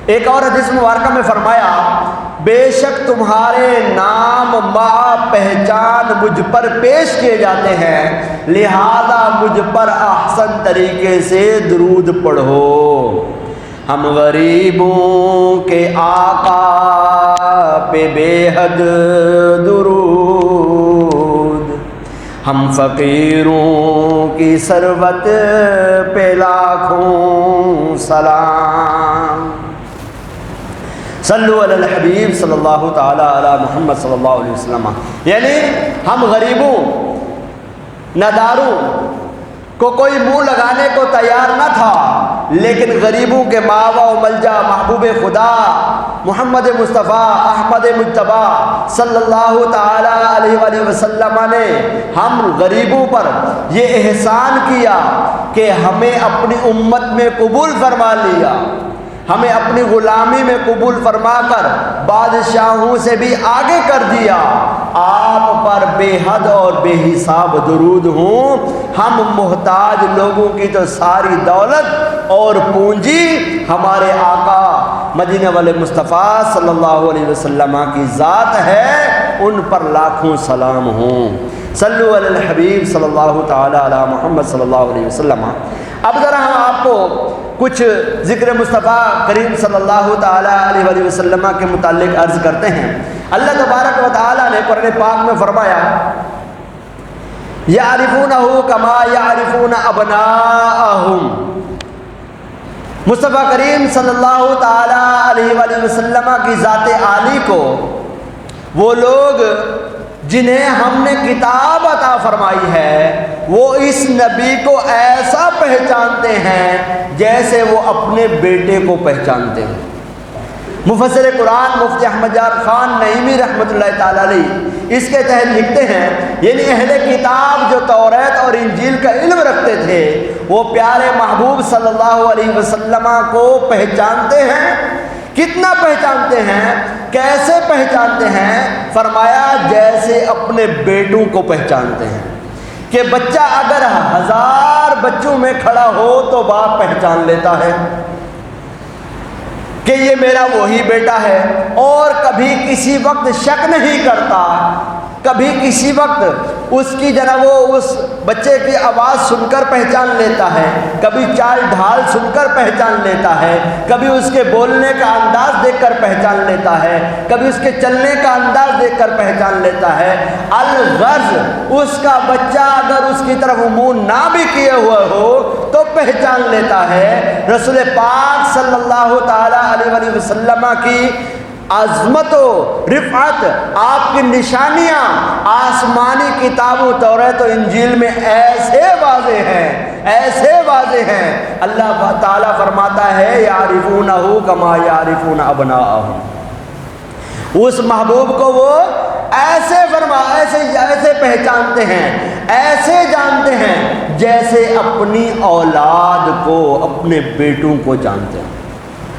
ایک اور حدیث مبارکہ میں فرمایا بے شک تمہارے نام پہچان مجھ پر پیش کیے جاتے ہیں، لہذا مجھ پر احسن طریقے سے درود پڑھو۔ ہم غریبوں کے آقا پہ بے حد درود، ہم فقیروں کی ثروت پہ لاکھوں سلام۔ صلو علی الحبیب صلی اللہ تعالی علی محمد صلی اللہ علیہ وسلم۔ یعنی ہم غریبوں نداروں کو کوئی منہ لگانے کو تیار نہ تھا، لیکن غریبوں کے ماوا و ملجا محبوب خدا محمد مصطفیٰ احمد مجتبی صلی اللہ تعالی علیہ وآلہ وسلم نے ہم غریبوں پر یہ احسان کیا کہ ہمیں اپنی امت میں قبول فرما لیا، ہمیں اپنی غلامی میں قبول فرما کر بادشاہوں سے بھی آگے کر دیا۔ آپ پر بے حد اور بے حساب درود ہوں۔ ہم محتاج لوگوں کی تو ساری دولت اور پونجی ہمارے آقا مدینہ والے مصطفیٰ صلی اللہ علیہ وسلم کی ذات ہے، ان پر لاکھوں سلام ہوں۔ صلو علی الحبیب صلی اللہ تعالی علی محمد صلی اللہ علیہ وسلم۔ اب ذرا ہم آپ کو کچھ ذکر مصطفیٰ کریم صلی اللہ تعالی علیہ وآلہ وسلم کے متعلق عرض کرتے ہیں۔ اللہ تبارک و تعالی نے قرآن پاک میں فرمایا یعرفونہ کما یعرفون ابناءہم۔ مصطفیٰ کریم صلی اللہ تعالی علیہ وآلہ وسلم کی ذات عالی کو وہ لوگ جنہیں ہم نے کتاب عطا فرمائی ہے، وہ اس نبی کو ایسا پہچانتے ہیں جیسے وہ اپنے بیٹے کو پہچانتے ہیں۔ مفسر قرآن مفتی احمد جان خان نعیمی رحمۃ اللہ تعالی علیہ اس کے تحت لکھتے ہیں، یعنی اہل کتاب جو توریت اور انجیل کا علم رکھتے تھے وہ پیارے محبوب صلی اللہ علیہ وسلم کو پہچانتے ہیں۔ کتنا پہچانتے ہیں، کیسے پہچانتے ہیں؟ فرمایا جیسے اپنے بیٹوں کو پہچانتے ہیں، کہ بچہ اگر 1000 بچوں میں کھڑا ہو تو باپ پہچان لیتا ہے کہ یہ میرا وہی بیٹا ہے، اور کبھی کسی وقت شک نہیں کرتا، کبھی کسی وقت اس کی جناب وہ اس بچے کی آواز سن کر پہچان لیتا ہے، کبھی چال ڈھال سن کر پہچان لیتا ہے، کبھی اس کے بولنے کا انداز دیکھ کر پہچان لیتا ہے، کبھی اس کے چلنے کا انداز دیکھ کر پہچان لیتا ہے۔ الغرض اس کا بچہ اگر اس کی طرف منہ نہ بھی کیے ہوئے ہو تو پہچان لیتا ہے۔ رسول پاک صلی اللہ تعالی علیہ وآلہ وسلم کی عظمت و رفعت، آپ کی نشانیاں آسمانی کتابوں توریت و انجیل میں ایسے واضح ہیں، ایسے واضح ہیں۔ اللہ تعالیٰ فرماتا ہے یعرفونہ کما یعرفون ابناءہم۔ اس محبوب کو وہ ایسے ایسے پہچانتے ہیں، ایسے جانتے ہیں جیسے اپنی اولاد کو، اپنے بیٹوں کو جانتے ہیں۔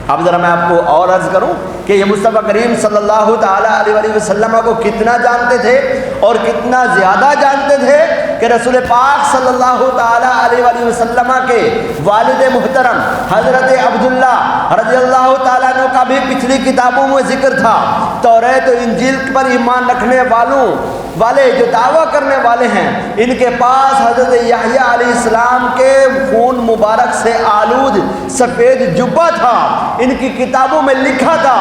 اب ذرا میں آپ کو اور عرض کروں کہ یہ مصطفیٰ کریم صلی اللہ تعالی علیہ وآلہ وسلم کو کتنا جانتے تھے اور کتنا زیادہ جانتے تھے کہ رسول پاک صلی اللہ تعالی علیہ وآلہ وسلم کے والد محترم حضرت عبداللہ رضی اللہ تعالیٰ عنہ کا بھی پچھلی کتابوں میں ذکر تھا۔ توریت و انجیل پر ایمان رکھنے والے جو دعویٰ کرنے والے ہیں، ان کے پاس حضرت یحییٰ علیہ السلام کے خون مبارک سے آلود سفید جبہ تھا۔ ان کی کتابوں میں لکھا تھا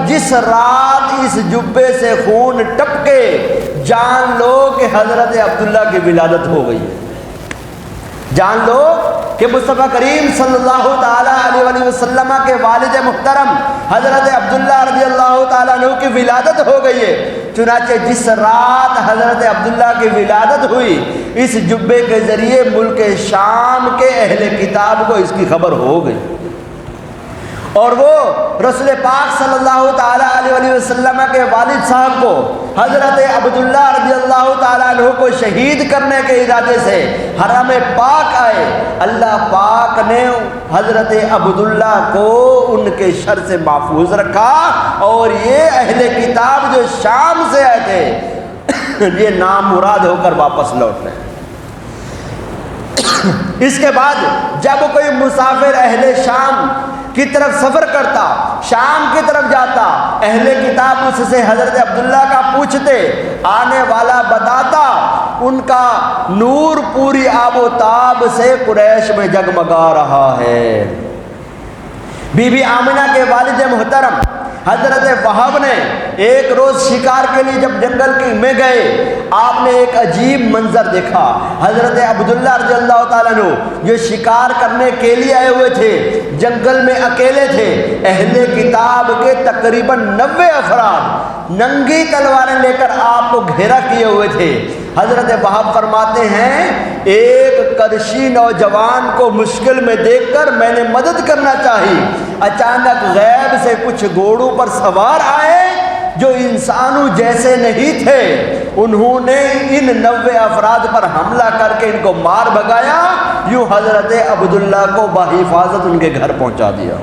جس رات اس جبے سے خون ٹپکے جان لو کہ حضرت عبداللہ کی ولادت ہو گئی ہے، جان لو کہ مصطفیٰ کریم صلی اللہ تعالیٰ علیہ وآلہ وسلم کے والد محترم حضرت عبداللہ رضی اللہ تعالیٰ عنہ کی ولادت ہو گئی ہے۔ چنانچہ جس رات حضرت عبداللہ کی ولادت ہوئی، اس جبے کے ذریعے ملک شام کے اہل کتاب کو اس کی خبر ہو گئی، اور وہ رسول پاک صلی اللہ تعالیٰ علیہ وآلہ وسلم کے والد صاحب کو حضرت عبداللہ رضی اللہ تعالیٰ عنہ کو شہید کرنے کے ارادے سے حرم پاک آئے۔ اللہ پاک نے حضرت عبداللہ کو ان کے شر سے محفوظ رکھا، اور یہ اہل کتاب جو شام سے آئے تھے یہ نامراد ہو کر واپس لوٹ رہے۔ اس کے بعد جب کوئی مسافر اہل شام کی طرف سفر کرتا، شام کی طرف جاتا، اہل کتاب اس سے حضرت عبداللہ کا پوچھتے، آنے والا بتاتا، ان کا نور پوری آب و تاب سے قریش میں جگمگا رہا ہے۔ بی بی آمنہ کے والد محترم حضرت وہب نے ایک روز شکار کے لیے جب جنگل میں گئے، آپ نے ایک عجیب منظر دیکھا۔ حضرت عبداللہ رضی اللہ تعالیٰ عنہ جو شکار کرنے کے لیے آئے ہوئے تھے، جنگل میں اکیلے تھے، اہل کتاب کے تقریباً 90 افراد ننگی تلواریں لے کر آپ کو گھیرا کیے ہوئے تھے۔ حضرت وہب فرماتے ہیں، ایک قرشی نوجوان کو مشکل میں دیکھ کر میں نے مدد کرنا چاہی، اچانک غیب سے کچھ گھوڑوں پر سوار آئے جو انسانوں جیسے نہیں تھے، انہوں نے ان 90 افراد پر حملہ کر کے ان کو مار بھگایا، یوں حضرت عبداللہ کو بحفاظت ان کے گھر پہنچا دیا۔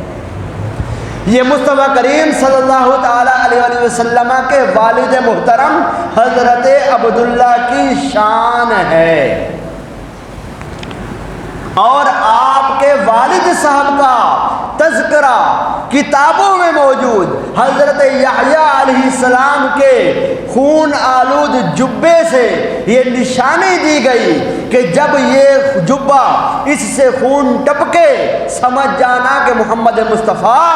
یہ مصطفیٰ کریم صلی اللہ تعالیٰ علیہ وسلم کے والد محترم حضرت عبداللہ کی شان ہے، اور آپ کے والد صاحب کا تذکرہ کتابوں میں موجود۔ حضرت یحییٰ علیہ السلام کے خون آلود جبے سے یہ نشانی دی گئی کہ جب یہ جبہ اس سے خون ٹپکے سمجھ جانا کہ محمد مصطفیٰ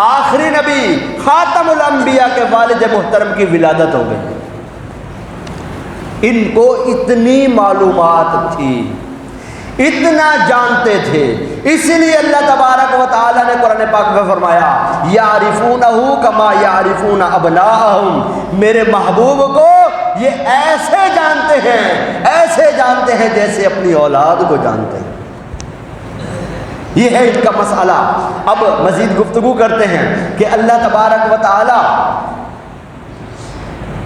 آخری نبی خاتم الانبیاء کے والد محترم کی ولادت ہو گئی۔ ان کو اتنی معلومات تھی، اتنا جانتے تھے، اسی لیے اللہ تبارک و تعالیٰ نے قرآن پاک میں فرمایا، یعرفونہ کما یعرفون ابناءہم، میرے محبوب کو یہ ایسے جانتے ہیں جیسے اپنی اولاد کو جانتے ہیں۔ یہ ہے ان کا مسئلہ۔ اب مزید گفتگو کرتے ہیں کہ اللہ تبارک و تعالیٰ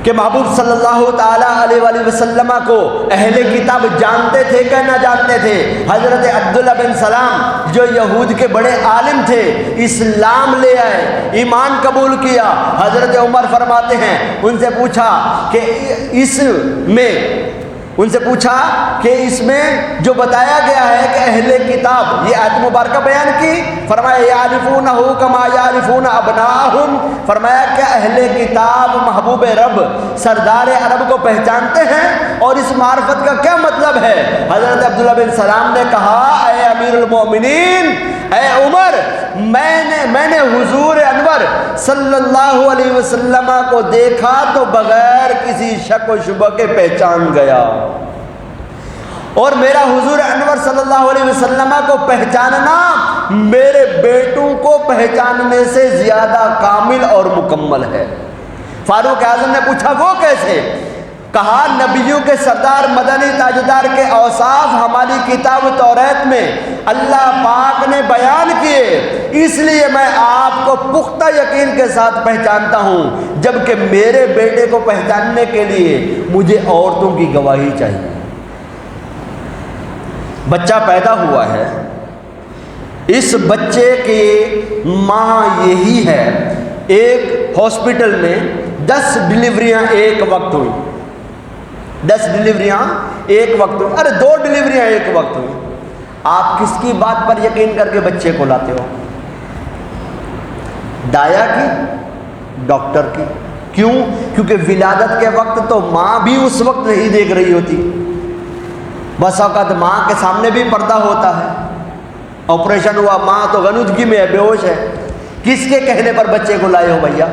کہ محبوب صلی اللہ تعالیٰ علیہ وآلہ وسلم کو اہل کتاب جانتے تھے کہ نہ جانتے تھے؟ حضرت عبداللہ بن سلام جو یہود کے بڑے عالم تھے، اسلام لے آئے، ایمان قبول کیا۔ حضرت عمر فرماتے ہیں، ان سے پوچھا کہ اس میں جو بتایا گیا ہے کہ اہل کتاب، یہ آیت مبارکہ بیان کی، فرمایا یعرفونہ کما یعرفون ابناءہم، فرمایا کہ اہل کتاب محبوب رب سردار عرب کو پہچانتے ہیں، اور اس معرفت کا کیا مطلب ہے؟ حضرت عبداللہ بن سلام نے کہا، اے امیر المومنین، اے عمر، میں نے حضور انور صلی اللہ علیہ وسلم کو دیکھا تو بغیر کسی شک و شبہ کے پہچان گیا، اور میرا حضور انور صلی اللہ علیہ وسلم کو پہچاننا میرے بیٹوں کو پہچاننے سے زیادہ کامل اور مکمل ہے۔ فاروق اعظم نے پوچھا، وہ کیسے؟ کہا، نبیوں کے سردار مدنی تاجدار کے اوصاف ہماری کتاب توریت میں اللہ پاک نے بیان کیے، اس لیے میں آپ کو پختہ یقین کے ساتھ پہچانتا ہوں، جبکہ میرے بیٹے کو پہچاننے کے لیے مجھے عورتوں کی گواہی چاہیے۔ بچہ پیدا ہوا ہے، اس بچے کی ماں یہی ہے، ایک ہاسپٹل میں 10 ڈلیوریاں ایک وقت ہوئی، 10 ڈلیوریاں ایک وقت ہوئی، 2 ڈلیوریاں ایک وقت ہوئی۔ آپ کس کی بات پر یقین کر کے بچے کو لاتے ہو؟ دایا کی، ڈاکٹر کی؟ کیوں؟ کیونکہ ولادت کے وقت تو ماں بھی اس وقت نہیں دیکھ رہی ہوتی، بس اوقات ماں کے سامنے بھی پردہ ہوتا ہے، آپریشن ہوا، ماں تو غنودگی میں ہے، بے ہوش ہے۔ کس کے کہنے پر بچے کو لائے ہو بھیا؟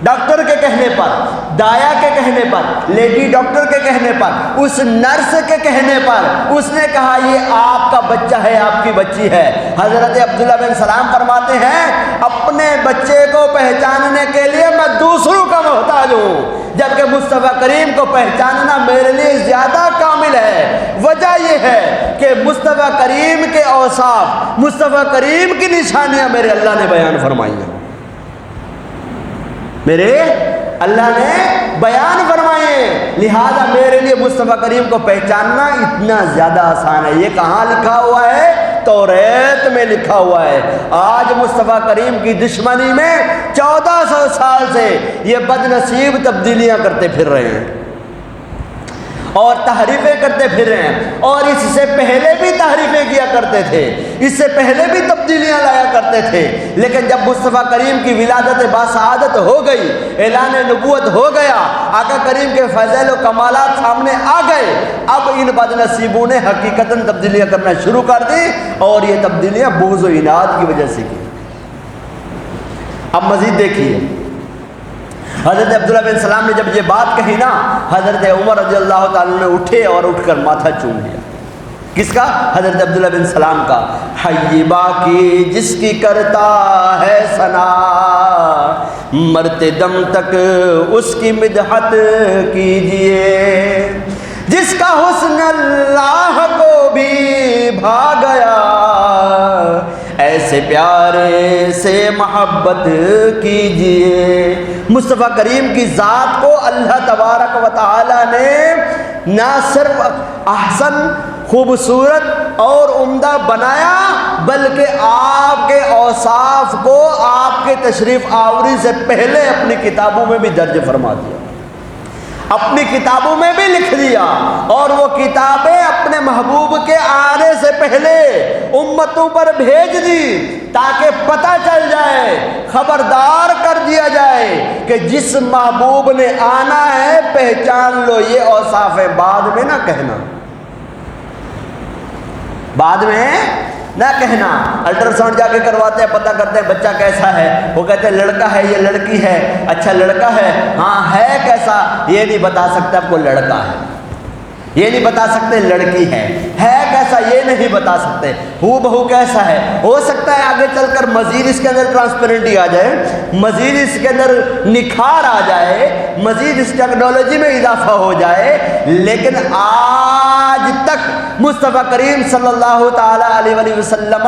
ڈاکٹر کے کہنے پر، دایا کے کہنے پر، لیڈی ڈاکٹر کے کہنے پر، اس نرس کے کہنے پر اس نے کہا یہ آپ کا بچہ ہے، آپ کی بچی ہے۔ حضرت عبداللہ بن سلام فرماتے ہیں، اپنے بچے کو پہچاننے کے لیے میں دوسروں کا محتاج ہوں، جبکہ مصطفیٰ کریم کو پہچاننا میرے لیے زیادہ کامل ہے۔ وجہ یہ ہے کہ مصطفیٰ کریم کے اوصاف، مصطفیٰ کریم کی نشانیاں میرے اللہ نے بیان فرمائی ہیں، میرے اللہ نے بیان فرمائے، لہذا میرے لیے مصطفیٰ کریم کو پہچاننا اتنا زیادہ آسان ہے۔ یہ کہاں لکھا ہوا ہے؟ توریت میں لکھا ہوا ہے۔ آج مصطفیٰ کریم کی دشمنی میں 1400 سال سے یہ بد نصیب تبدیلیاں کرتے پھر رہے ہیں۔ اور تحریفیں کرتے پھر رہے ہیں، اور اس سے پہلے بھی تحریفیں کیا کرتے تھے، اس سے پہلے بھی تبدیلیاں لایا کرتے تھے، لیکن جب مصطفیٰ کریم کی ولادت باسعادت ہو گئی، اعلان نبوت ہو گیا، آقا کریم کے فضائل و کمالات سامنے آ گئے، اب ان بد نصیبوں نے حقیقتاً تبدیلیاں کرنا شروع کر دی، اور یہ تبدیلیاں بغض و عناد کی وجہ سے کی۔ اب مزید دیکھیے، حضرت عبداللہ بن سلام نے جب یہ بات کہی نا، حضرت عمر رضی اللہ تعالیٰ نے اٹھے اور اٹھ کر ماتھا چوم لیا۔ کس کا؟ حضرت عبداللہ بن سلام کا۔ حیبہ کی جس کی کرتا ہے ثنا، مرتے دم تک اس کی مدحت کیجئے، جس کا حسن اللہ کو بھی بھا گیا، ایسے پیارے سے محبت کیجئے۔ مصطفیٰ کریم کی ذات کو اللہ تبارک و تعالی نے نہ صرف احسن، خوبصورت اور عمدہ بنایا، بلکہ آپ کے اوصاف کو آپ کے تشریف آوری سے پہلے اپنی کتابوں میں بھی درج فرما دیا، اپنی کتابوں میں بھی لکھ دیا، اور وہ کتابیں اپنے محبوب کے آنے سے پہلے امتوں پر بھیج دی، تاکہ پتہ چل جائے، خبردار کر دیا جائے کہ جس محبوب نے آنا ہے پہچان لو، یہ اوصاف ہے، بعد میں نہ کہنا، بعد میں نہ کہنا۔ الٹرا ساؤنڈ جا کے کرواتے ہیں، پتہ کرتے ہیں بچہ کیسا ہے، وہ کہتے ہیں لڑکا ہے، یہ لڑکی ہے، اچھا لڑکا ہے، ہاں ہے کیسا، یہ نہیں بتا سکتے آپ کو لڑکا ہے، یہ نہیں بتا سکتے لڑکی ہے کیسا، یہ نہیں بتا سکتے ہو بہو کیسا ہے۔ ہو سکتا ہے آگے چل کر مزید اس کے اندر ٹرانسپیرنٹی آ جائے، مزید اس کے اندر نکھار آ جائے، مزید اس ٹیکنالوجی میں اضافہ ہو جائے، لیکن آج تک مصطفیٰ کریم صلی اللہ تعالی علیہ وآلہ وسلم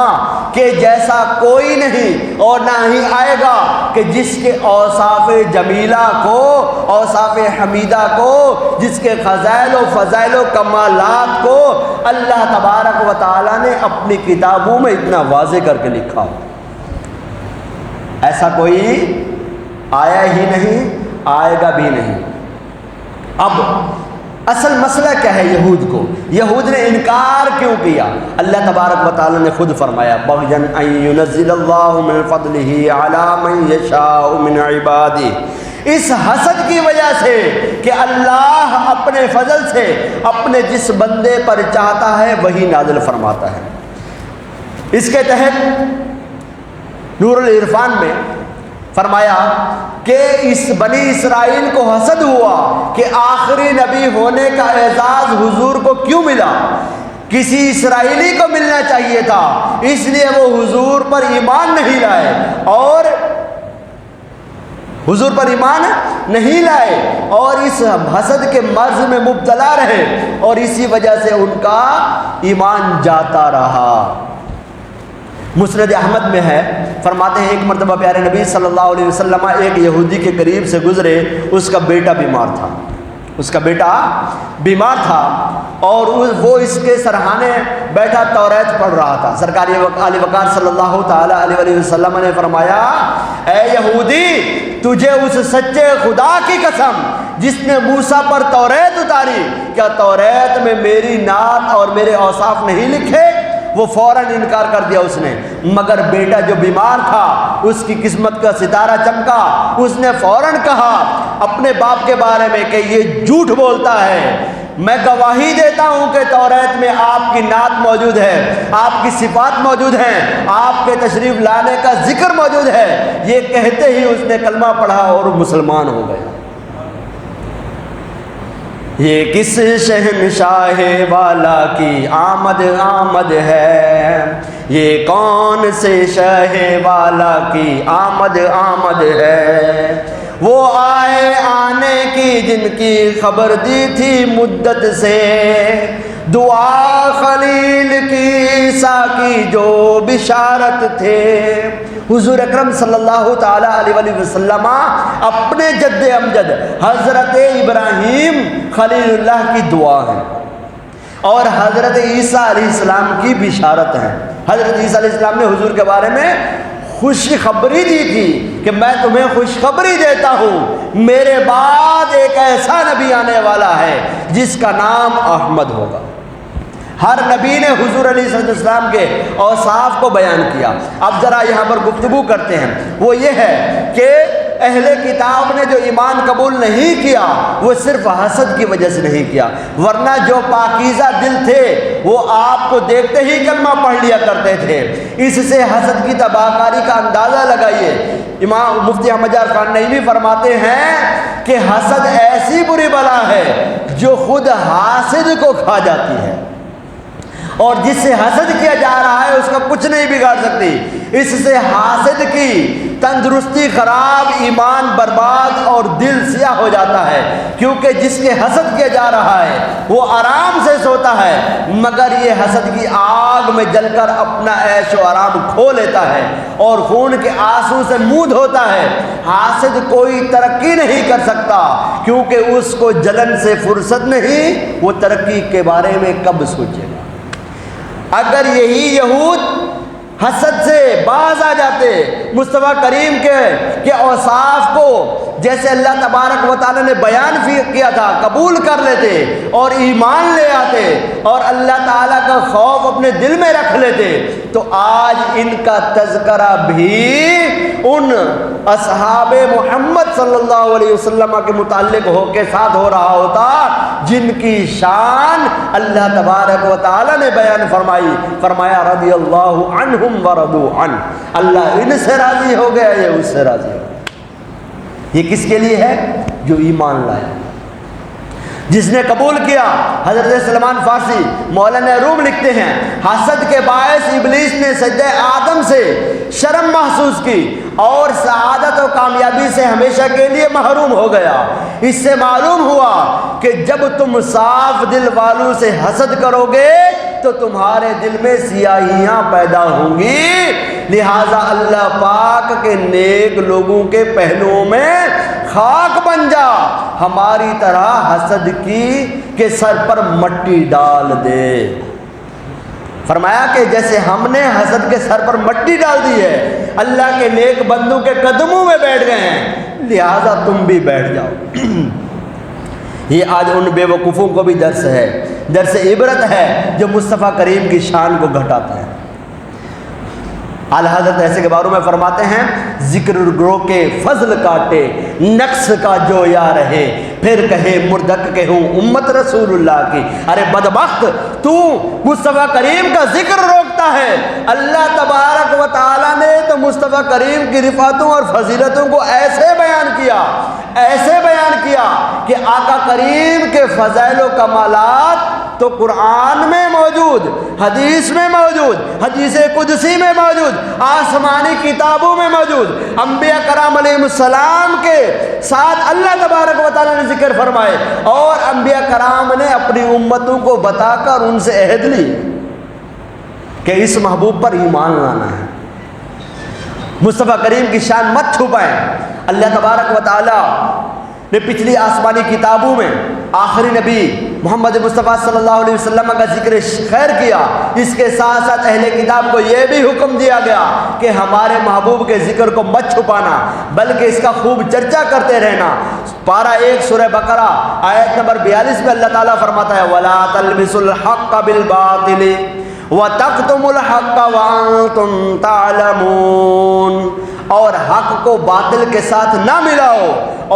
کے جیسا کوئی نہیں، اور نہ ہی آئے گا، کہ جس کے اوصاف جمیلہ کو، اوصاف حمیدہ کو، جس کے فضائل و فضائل و کمالات کو اللہ تبارک و تعالیٰ نے اپنی کتابوں میں اتنا واضح کر کے لکھا ہو۔ ایسا کوئی آیا ہی نہیں، آئے گا بھی نہیں۔ اب اصل مسئلہ کیا ہے؟ یہود نے انکار کیوں کیا؟ اللہ تبارک و تعالیٰ نے خود فرمایا، بغیًا ان ینزل اللہ من فضلہ علی من یشاء من عبادہ، اس حسد کی وجہ سے کہ اللہ اپنے فضل سے اپنے جس بندے پر چاہتا ہے وہی نازل فرماتا ہے۔ اس کے تحت نور العرفان میں فرمایا کہ اس بنی اسرائیل کو حسد ہوا کہ آخری نبی ہونے کا اعزاز حضور کو کیوں ملا، کسی اسرائیلی کو ملنا چاہیے تھا، اس لیے وہ حضور پر ایمان نہیں لائے، اور حضور پر ایمان نہیں لائے، اور اس حسد کے مرض میں مبتلا رہے، اور اسی وجہ سے ان کا ایمان جاتا رہا۔ مسند احمد میں ہے، فرماتے ہیں ایک مرتبہ پیارے نبی صلی اللہ علیہ وسلم ایک یہودی کے قریب سے گزرے، اس کا بیٹا بیمار تھا، اس کا بیٹا بیمار تھا، اور وہ اس کے سرہانے بیٹھا توریت پڑھ رہا تھا۔ سرکار علی وقار صلی اللہ تعالی علیہ وسلم نے فرمایا، اے یہودی، تجھے اس سچے خدا کی قسم جس نے موسیٰ پر توریت اتاری، کیا توریت میں میری نعت اور میرے اوصاف نہیں لکھے؟ وہ فوراً انکار کر دیا اس نے، مگر بیٹا جو بیمار تھا، اس کی قسمت کا ستارہ چمکا، اس نے فوراً کہا اپنے باپ کے بارے میں کہ یہ جھوٹ بولتا ہے، میں گواہی دیتا ہوں کہ توریت میں آپ کی نعت موجود ہے، آپ کی صفات موجود ہیں، آپ کے تشریف لانے کا ذکر موجود ہے۔ یہ کہتے ہی اس نے کلمہ پڑھا اور مسلمان ہو گیا۔ یہ کس شہنشاہ والا کی آمد ہے، یہ کون سے شاہ والا کی آمد ہے، وہ آئے آنے کی جن کی خبر دی تھی مدت سے، دعا خلیل کی عیسیٰ کی جو بشارت تھے۔ حضور اکرم صلی اللہ تعالی علیہ وآلہ وسلم اپنے جد امجد حضرت ابراہیم خلیل اللہ کی دعا ہے، اور حضرت عیسیٰ علیہ السلام کی بشارت ہے۔ حضرت عیسیٰ علیہ السلام نے حضور کے بارے میں خوشخبری دی تھی کہ میں تمہیں خوشخبری دیتا ہوں میرے بعد ایک ایسا نبی آنے والا ہے جس کا نام احمد ہوگا۔ ہر نبی نے حضور علیہ السلام کے اوصاف کو بیان کیا۔ اب ذرا یہاں پر گفتگو کرتے ہیں، وہ یہ ہے کہ اہل کتاب نے جو ایمان قبول نہیں کیا وہ صرف حسد کی وجہ سے نہیں کیا، ورنہ جو پاکیزہ دل تھے وہ آپ کو دیکھتے ہی کلمہ پڑھ لیا کرتے تھے۔ اس سے حسد کی تباہ کاری کا اندازہ لگائیے۔ امام مفتی احمد یار خان نعیمی فرماتے ہیں کہ حسد ایسی بری بلا ہے جو خود حاسد کو کھا جاتی ہے، اور جس سے حسد کیا جا رہا ہے اس کا کچھ نہیں بگاڑ سکتی۔ اس سے حاسد کی تندرستی خراب، ایمان برباد اور دل سیاہ ہو جاتا ہے، کیونکہ جس کے حسد کیا جا رہا ہے وہ آرام سے سوتا ہے، مگر یہ حسد کی آگ میں جل کر اپنا عیش و آرام کھو لیتا ہے اور خون کے آنسو سے منہ دھوتا ہے۔ حاسد کوئی ترقی نہیں کر سکتا کیونکہ اس کو جلن سے فرصت نہیں، وہ ترقی کے بارے میں کب سوچے گا۔ اگر یہی یہود حسد سے باز آ جاتے، مصطفیٰ کریم کے اوصاف کو جیسے اللہ تبارک و تعالی نے بیان کیا تھا قبول کر لیتے اور ایمان لے آتے اور اللہ تعالیٰ کا خوف اپنے دل میں رکھ لیتے، تو آج ان کا تذکرہ بھی ان اصحاب محمد صلی اللہ علیہ وسلم کے متعلق کے ساتھ ہو رہا ہوتا جن کی شان اللہ تبارک و تعالی نے بیان فرمایا رضی اللہ عنہم ورضوا عنہ، اللہ ان سے راضی ہو گیا، یہ اس سے راضی ہو گیا۔ یہ کس کے لیے ہے؟ جو ایمان لائے، جس نے قبول کیا۔ حضرت سلمان فارسی مولانا روم لکھتے ہیں حسد کے باعث ابلیس نے سجدہ آدم سے شرم محسوس کی اور سعادت و کامیابی سے ہمیشہ کے لیے محروم ہو گیا۔ اس سے معلوم ہوا کہ جب تم صاف دل والوں سے حسد کرو گے تو تمہارے دل میں سیاہیاں پیدا ہوں گی، لہٰذا اللہ پاک کے نیک لوگوں کے پہلوؤں میں خاک بن جا، ہماری طرح حسد کی کے سر پر مٹی ڈال دے۔ فرمایا کہ جیسے ہم نے حسد کے سر پر مٹی ڈال دی ہے، اللہ کے نیک بندوں کے قدموں میں بیٹھ گئے ہیں، لہٰذا تم بھی بیٹھ جاؤ۔ یہ آج ان بے وقوفوں کو بھی درس ہے، درس عبرت ہے جو مصطفیٰ کریم کی شان کو گھٹاتے ہیں۔ اعلیٰ حضرت ایسے کے باروں میں فرماتے ہیں ذکر گرو کے فضل کاٹے نقص کا جو یا رہے، پھر کہے مردک کہ ہوں امت رسول اللہ کی۔ ارے بدبخت، تو مصطفیٰ کریم کا ذکر روکتا ہے۔ اللہ تبارک و تعالیٰ نے تو مصطفیٰ کریم کی رفعتوں اور فضیلتوں کو ایسے بیان کیا کہ آقا کریم کے فضائل و کمالات تو قرآن میں موجود، حدیث میں موجود، حدیث قدسی میں موجود، آسمانی کتابوں میں موجود، انبیاء کرام علیہ السلام کے ساتھ اللہ تبارک و تعالیٰ نے ذکر فرمائے، اور انبیاء کرام نے اپنی امتوں کو بتا کر ان سے عہد لی کہ اس محبوب پر ایمان لانا ہے۔ مصطفیٰ کریم کی شان مت چھپائیں۔ اللہ تبارک و تعالیٰ نے پچھلی آسمانی کتابوں میں آخری نبی محمد مصطفیٰ صلی اللہ علیہ وسلم کا ذکر خیر کیا، اس کے ساتھ ساتھ اہل کتاب کو یہ بھی حکم دیا گیا کہ ہمارے محبوب کے ذکر کو مت چھپانا بلکہ اس کا خوب چرچا کرتے رہنا۔ پارہ 1 سورہ بقرہ آیت نمبر 42 میں اللہ تعالیٰ فرماتا ہے وَلَا تَلْبِسُوا الْحَقَّ بِالْبَاطِلِ وَتَكْتُمُوا الْحَقَّ وَأَنْتُمْ تَعْلَمُونَ، اور حق کو باطل کے ساتھ نہ ملاؤ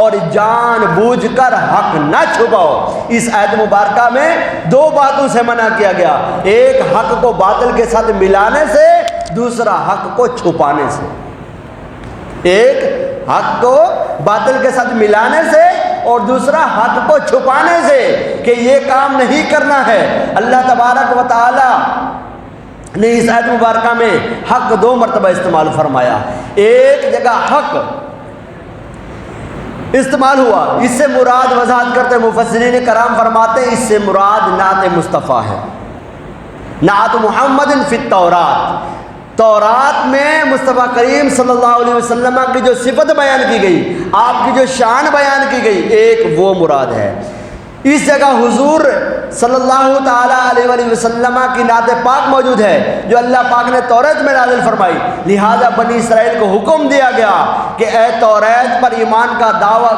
اور جان بوجھ کر حق نہ چھپاؤ۔ اس آیت مبارکہ میں 2 باتوں سے منع کیا گیا، ایک حق کو باطل کے ساتھ ملانے سے، دوسرا حق کو چھپانے سے۔ ایک حق کو باطل کے ساتھ ملانے سے اور دوسرا حق کو چھپانے سے کہ یہ کام نہیں کرنا ہے۔ اللہ تبارک و تعالی نے اس آیت مبارکہ میں حق 2 مرتبہ استعمال فرمایا۔ ایک جگہ حق استعمال ہوا، اس سے مراد وضاحت کرتے مفسرین کرام فرماتے ہیں اس سے مراد نعت مصطفیٰ ہے، نعت محمد فی التورات۔ تورات میں مصطفیٰ کریم صلی اللہ علیہ وسلم کی جو صفت بیان کی گئی، آپ کی جو شان بیان کی گئی، ایک وہ مراد ہے۔ اس جگہ حضور صلی اللہ تعالیٰ علیہ وآلہ وسلم کی نعت پاک موجود ہے جو اللہ پاک نے توریت میں نازل فرمائی، لہذا بنی اسرائیل کو حکم دیا گیا کہ اے توریت پر ایمان کا دعویٰ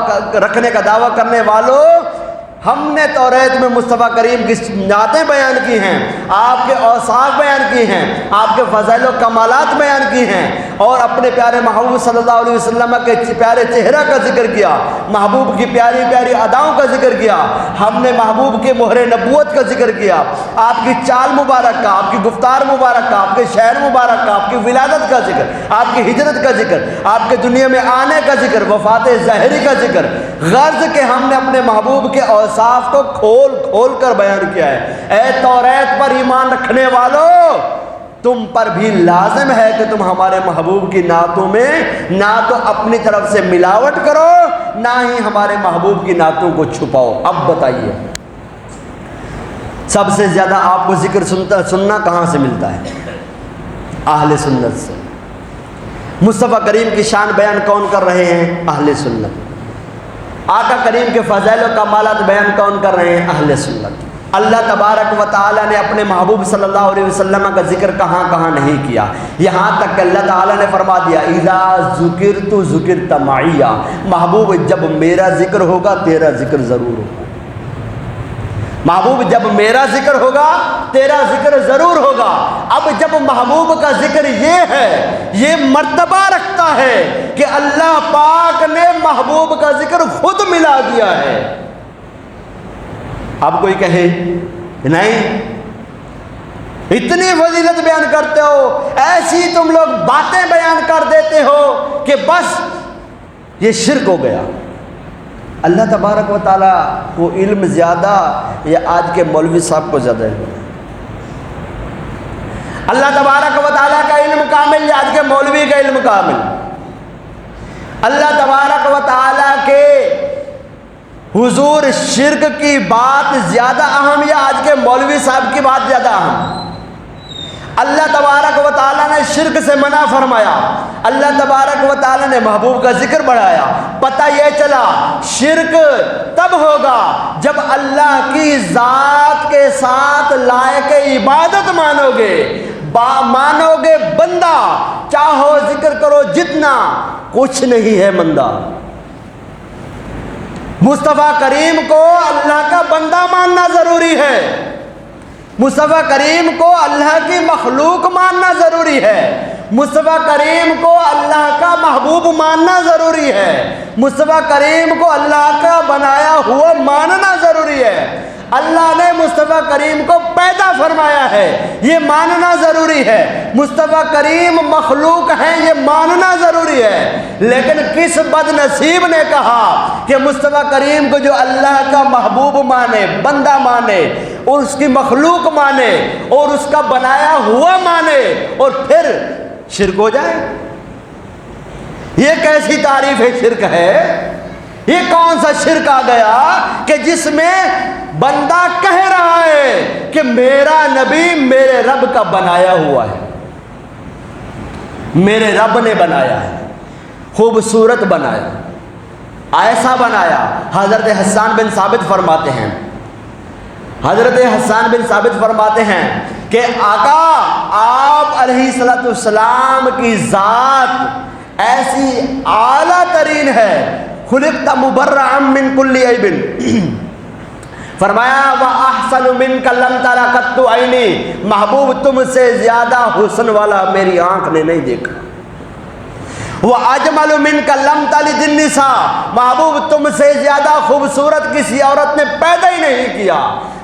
رکھنے کا دعویٰ کرنے والوں، ہم نے توریت میں مصطفیٰ کریم کی نعتیں بیان کی ہیں، آپ کے اوصاف بیان کی ہیں، آپ کے فضائل و کمالات بیان کی ہیں، اور اپنے پیارے محبوب صلی اللہ علیہ وسلم کے پیارے چہرہ کا ذکر کیا، محبوب کی پیاری پیاری اداؤں کا ذکر کیا، ہم نے محبوب کے مہر نبوت کا ذکر کیا، آپ کی چال مبارک کا، آپ کی گفتار مبارک کا، آپ کے شہر مبارک کا، آپ کی ولادت کا ذکر، آپ کی ہجرت کا ذکر، آپ کے دنیا میں آنے کا ذکر، وفات ظاہری کا ذکر، غرض کہ ہم نے اپنے محبوب کے اوصاف کو کھول کھول کر بیان کیا ہے۔ اے توریت پر ایمان رکھنے والوں، تم پر بھی لازم ہے کہ تم ہمارے محبوب کی نعتوں میں نہ تو اپنی طرف سے ملاوٹ کرو، نہ ہی ہمارے محبوب کی نعتوں کو چھپاؤ۔ اب بتائیے سب سے زیادہ آپ کو ذکر سننا کہاں سے ملتا ہے؟ اہل سنت سے۔ مصطفیٰ کریم کی شان بیان کون کر رہے ہیں؟ اہل سنت۔ آقا کریم کے فضائل و کمالات بیان کون کر رہے ہیں؟ اہل سنت۔ اللہ تبارک و تعالیٰ نے اپنے محبوب صلی اللہ علیہ وسلم کا ذکر کہاں کہاں نہیں کیا، یہاں تک کہ اللہ تعالیٰ نے فرما دیا اذا ذکرت ذکرت معی، محبوب جب میرا ذکر ہوگا تیرا ذکر ضرور ہوگا، محبوب جب میرا ذکر ہوگا تیرا ذکر ضرور ہوگا۔ اب جب محبوب کا ذکر یہ ہے، یہ مرتبہ رکھتا ہے کہ اللہ پاک نے محبوب کا ذکر خود ملا دیا ہے۔ اب کوئی کہے نہیں اتنی فضیلت بیان کرتے ہو، ایسی تم لوگ باتیں بیان کر دیتے ہو کہ بس یہ شرک ہو گیا۔ اللہ تبارک و تعالیٰ کو علم زیادہ یا آج کے مولوی صاحب کو زیادہ علم ہے؟ اللہ تبارک و تعالیٰ کا علم کامل یا آج کے مولوی کا علم کامل؟ اللہ تبارک و تعالیٰ کے حضور شرک کی بات زیادہ اہم یا آج کے مولوی صاحب کی بات زیادہ اہم؟ اللہ تبارک و تعالیٰ نے شرک سے منع فرمایا، اللہ تبارک و تعالیٰ نے محبوب کا ذکر بڑھایا۔ پتہ یہ چلا شرک تب ہوگا جب اللہ کی ذات کے ساتھ لائق عبادت مانو گے، مانو گے بندہ، چاہو ذکر کرو جتنا، کچھ نہیں ہے بندہ۔ مصطفیٰ کریم کو اللہ کا بندہ ماننا ضروری ہے، مصطفیٰ کریم کو اللہ کی مخلوق ماننا ضروری ہے، مصطفیٰ کریم کو اللہ کا محبوب ماننا ضروری ہے، مصطفیٰ کریم کو اللہ کا بنایا ہوا ماننا ضروری ہے۔ اللہ نے مصطفیٰ کریم کو پیدا فرمایا ہے، یہ ماننا ضروری ہے۔ مصطفیٰ کریم مخلوق ہیں، یہ ماننا ضروری ہے۔ لیکن کس بد نصیب نے کہا کہ مصطفیٰ کریم کو جو اللہ کا محبوب مانے، بندہ مانے، اور اس کی مخلوق مانے اور اس کا بنایا ہوا مانے اور پھر شرک ہو جائے؟ یہ کیسی تعریف ہے شرک ہے؟ یہ کون سا شرک آ گیا کہ جس میں بندہ کہہ رہا ہے کہ میرا نبی میرے رب کا بنایا ہوا ہے، میرے رب نے بنایا ہے، خوبصورت بنایا، ایسا بنایا۔ حضرت حسان بن ثابت فرماتے ہیں، حضرت حسان بن ثابت فرماتے ہیں کہ آقا آپ علیہ السلام کی ذات ایسی اعلیٰ ترین ہے، خلقت مبرعا من کل عیب، فرمایا وَأَحْسَنُ مِنْكَ لَمْ تَرَ قَطُّ عَيْنِي، محبوب تم سے زیادہ حسن والا میری آنکھ نے نہیں دیکھا۔ وَأَجْمَلُ مِنْكَ لَمْ تَلِدِ النِّسَاء، محبوب تم سے زیادہ خوبصورت کسی عورت نے پیدا ہی نہیں کیا۔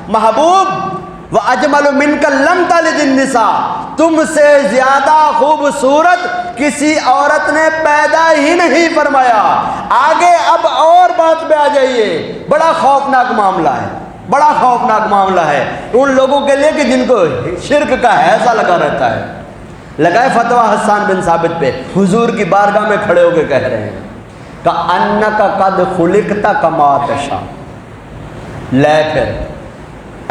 محبوب وَأَجْمَلُ مِنْكَ لَمْ تَلِدِ النِّسَاء، تم سے زیادہ خوبصورت کسی عورت نے پیدا ہی نہیں فرمایا۔ آگے اب اور بات پہ آ جائیے، بڑا خوفناک معاملہ ہے، بڑا خوفناک معاملہ ہے ان لوگوں کے لیے کہ جن کو شرک کا حیضہ لگا رہتا ہے۔ لگائے فتویٰ حسان بن ثابت پہ، حضور کی بارگاہ میں کھڑے ہو کے کہہ رہے ہیں کَأَنَّكَ قَدْ خُلِقْتَ كَمَا تَشَاءُ، لے پھر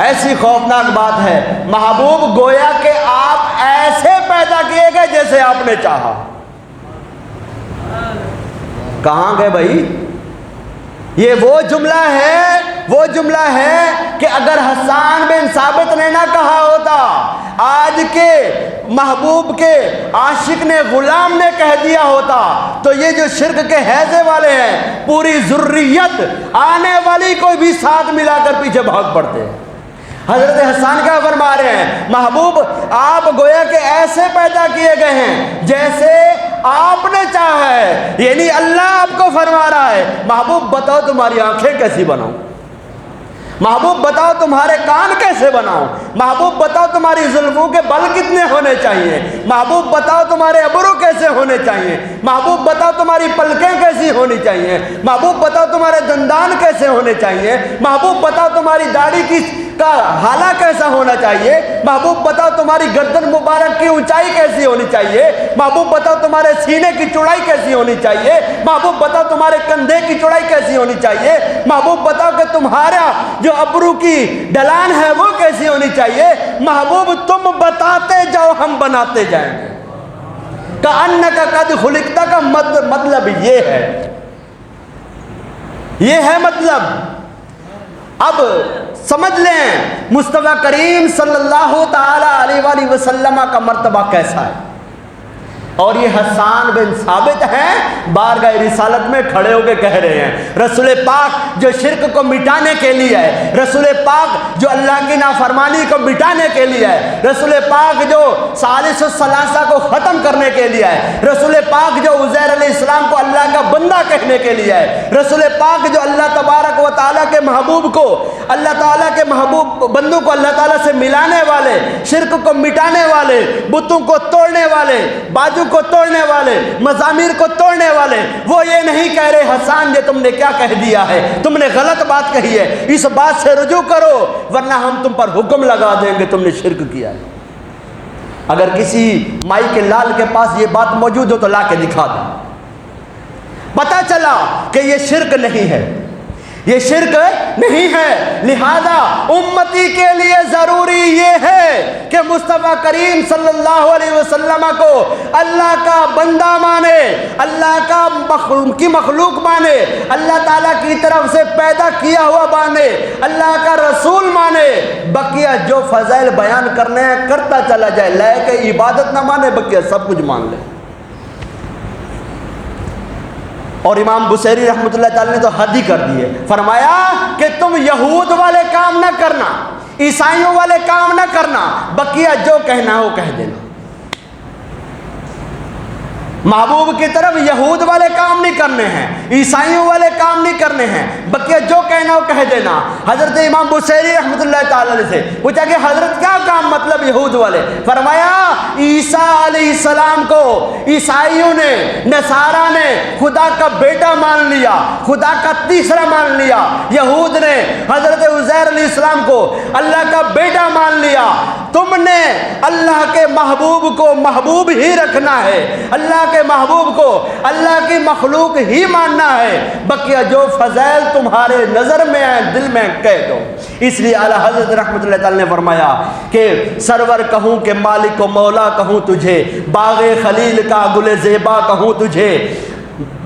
ایسی خوفناک بات ہے، محبوب گویا کہ آپ ایسے پیدا کیے گئے جیسے آپ نے چاہا۔ کہاں گئے بھائی؟ یہ وہ جملہ ہے وہ جملہ ہے کہ اگر حسان بن ثابت نے نہ کہا ہوتا، آج کے محبوب کے عاشق نے، غلام نے کہہ دیا ہوتا، تو یہ جو شرک کے حیضے والے ہیں پوری ذریت آنے والی کو بھی ساتھ ملا کر پیچھے بھاگ پڑتے ہیں۔ حضرت حسان کیا فرما رہے ہیں؟ محبوب آپ گویا کہ ایسے پیدا کیے گئے ہیں جیسے آپ نے چاہا ہے، یعنی اللہ آپ کو فرما رہا ہے محبوب بتاؤ تمہاری آنکھیں کیسی بناؤں، محبوب بتاؤ تمہارے کان کیسے بناؤں، محبوب بتاؤ تمہاری زلفوں کے بل کتنے ہونے چاہیے، محبوب بتاؤ تمہارے ابرو کیسے ہونے چاہیے، محبوب بتاؤ تمہاری پلکیں کیسی ہونی چاہیے، محبوب بتاؤ تمہارے دندان کیسے ہونے چاہیے، محبوب بتاؤ تمہاری داڑھی کا حالہ کیسا ہونا چاہیے، محبوب بتاؤ تمہاری گردن مبارک کی اونچائی کیسی ہونی چاہیے، محبوب بتاؤ تمہارے سینے کی چوڑائی کیسی ہونی چاہیے، محبوب بتاؤ تمہارے کندھے کی چوڑائی کیسی ہونی چاہیے، محبوب بتاؤ کہ تمہارا جو ابرو کی ڈلان ہے وہ کیسی ہونی چاہیے، محبوب تم بتاتے جاؤ ہم بناتے جائیں گے۔ کأنک قد خلقت کا مطلب یہ ہے مطلب۔ اب سمجھ لیں مصطفیٰ کریم صلی اللہ تعالی علیہ وآلہ وسلم کا مرتبہ کیسا ہے۔ اور یہ حسان بن ثابت ہیں، بارگاہ رسالت میں کھڑے ہو کے کہہ رہے ہیں رسول پاک جو شرک کو مٹانے کے لیے ہے، رسول پاک جو اللہ کی نافرمانی کو مٹانے کے لیے ہے، رسول پاک جو ثالث الثلاثہ کو ختم کرنے کے لیے ہے، رسول پاک جو عزیر علیہ السلام کو اللہ کا بندہ کہنے کے لیے ہے، رسول پاک جو اللہ تبارک و تعالیٰ کے محبوب کو، اللہ تعالیٰ کے محبوب بندوں کو اللہ تعالیٰ سے ملانے والے، شرک کو مٹانے والے، بتوں کو توڑنے والے، باجو کو توڑنے والے، مزامیر کو توڑنے والے، وہ یہ نہیں کہہ رہے حسان یہ تم نے کیا کہہ دیا ہے، تم نے غلط بات کہی ہے، اس بات سے رجوع کرو ورنہ ہم تم پر حکم لگا دیں گے تم نے شرک کیا ہے۔ اگر کسی مائی کے لال کے پاس یہ بات موجود ہو تو لا کے دکھا دیں، پتہ چلا کہ یہ شرک نہیں ہے، یہ شرک نہیں ہے۔ لہذا امتی کے لیے ضروری یہ ہے کہ مصطفیٰ کریم صلی اللہ علیہ وسلم کو اللہ کا بندہ مانے، اللہ کی مخلوق مانے، اللہ تعالیٰ کی طرف سے پیدا کیا ہوا مانے، اللہ کا رسول مانے، بقیہ جو فضائل بیان کرنے ہیں کرتا چلا جائے، لائق عبادت نہ مانے، بقیہ سب کچھ مان لے۔ اور امام بصیری رحمۃ اللہ تعالی نے تو حد ہی کر دی ہے، فرمایا کہ تم یہود والے کام نہ کرنا، عیسائیوں والے کام نہ کرنا، بقیہ جو کہنا ہو کہہ دینا۔ محبوب کی طرف یہود والے کام نہیں کرنے ہیں، عیسائیوں والے کام نہیں کرنے ہیں، بقیہ جو کہنا ہو کہہ دینا۔ حضرت امام بصیری رحمۃ اللہ تعالی سے پوچھا کہ حضرت کیا کام مطلب یہود والے؟ فرمایا عیسیٰ علیہ السلام کو عیسائیوں نے، نصارہ نے خدا کا بیٹا مان لیا، خدا کا تیسرا مان لیا، یہود نے حضرت عزیر علیہ السلام کو اللہ کا بیٹا مان لیا۔ تم نے اللہ کے محبوب کو محبوب ہی رکھنا ہے، اللہ کے محبوب کو اللہ کی مخلوق ہی ماننا ہے، بقیہ جو فضائل تمہارے نظر میں ہیں دل میں کہہ دو۔ اس لیے اعلیٰ حضرت رحمۃ اللہ تعالی نے فرمایا کہ سرور کہوں کہ مالک و مولا کہوں تجھے، باغ خلیل کا گل زیبا کہوں تجھے،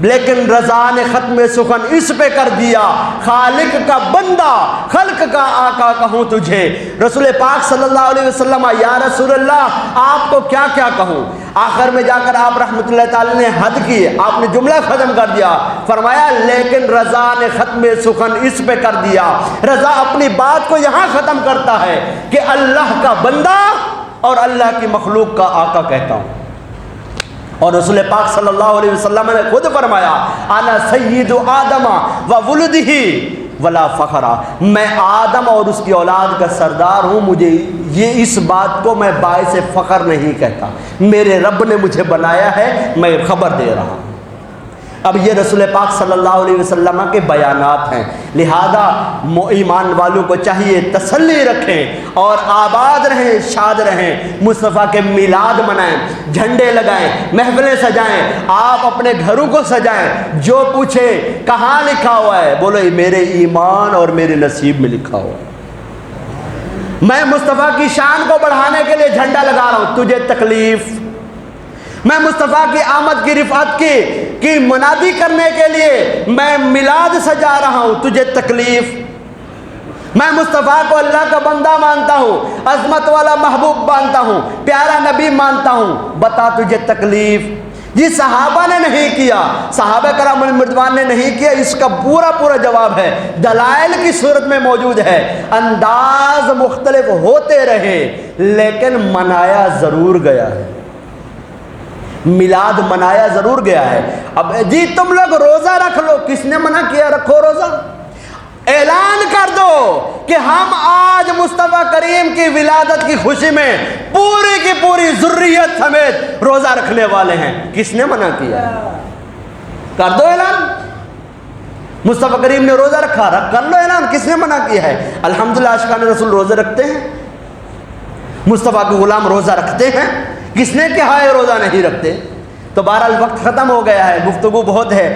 لیکن رضا نے ختم سخن اس پہ کر دیا، خالق کا بندہ خلق کا آقا کہوں تجھے۔ رسول پاک صلی اللہ علیہ وسلم یا رسول اللہ آپ کو کیا کیا کہوں؟ آخر میں جا کر آپ رحمۃ اللہ تعالی نے حد کی، آپ نے جملہ ختم کر دیا، فرمایا لیکن رضا نے ختم سخن اس پہ کر دیا۔ رضا اپنی بات کو یہاں ختم کرتا ہے کہ اللہ کا بندہ اور اللہ کی مخلوق کا آقا کہتا ہوں۔ اور رسول پاک صلی اللہ علیہ وسلم نے خود فرمایا انا سید آدم و ولدہ ولا فخرا، میں آدم اور اس کی اولاد کا سردار ہوں، مجھے یہ اس بات کو میں باعث فخر نہیں کہتا، میرے رب نے مجھے بنایا ہے، میں خبر دے رہا ہوں۔ اب یہ رسول پاک صلی اللہ علیہ وسلم کے بیانات ہیں، لہذا ایمان والوں کو چاہیے تسلی رکھیں اور آباد رہیں، شاد رہیں، مصطفیٰ کے میلاد منائیں، جھنڈے لگائیں، محفلیں سجائیں، آپ اپنے گھروں کو سجائیں، جو پوچھے کہاں لکھا ہوا ہے بولو میرے ایمان اور میرے نصیب میں لکھا ہوا ہے۔ میں مصطفیٰ کی شان کو بڑھانے کے لیے جھنڈا لگا رہا ہوں، تجھے تکلیف؟ میں مصطفیٰ کی آمد کی رفعت کی منادی کرنے کے لیے میں میلاد سجا رہا ہوں، تجھے تکلیف؟ میں مصطفیٰ کو اللہ کا بندہ مانتا ہوں، عظمت والا محبوب مانتا ہوں، پیارا نبی مانتا ہوں، بتا تجھے تکلیف؟ یہ صحابہ نے نہیں کیا، صحابہ کرام المرضوان نے نہیں کیا، اس کا پورا جواب ہے، دلائل کی صورت میں موجود ہے۔ انداز مختلف ہوتے رہے لیکن منایا ضرور گیا ہے، میلاد منایا ضرور گیا ہے۔ اب جی تم لوگ روزہ رکھ لو، کس نے منع کیا رکھو روزہ؟ اعلان کر دو کہ ہم آج مصطفیٰ کریم کی ولادت کی خوشی میں پوری کی پوری ذریت سمیت روزہ رکھنے والے ہیں، کس نے منع کیا؟ کر دو اعلان، مصطفیٰ کریم نے روزہ رکھا، کر لو اعلان، کس نے منع کیا ہے؟ الحمدللہ عاشقان رسول روزے رکھتے ہیں، مصطفیٰ کے غلام روزہ رکھتے ہیں، کس نے کہا ہے روزہ نہیں رکھتے؟ تو بہرحال وقت ختم ہو گیا ہے، گفتگو بہت ہے۔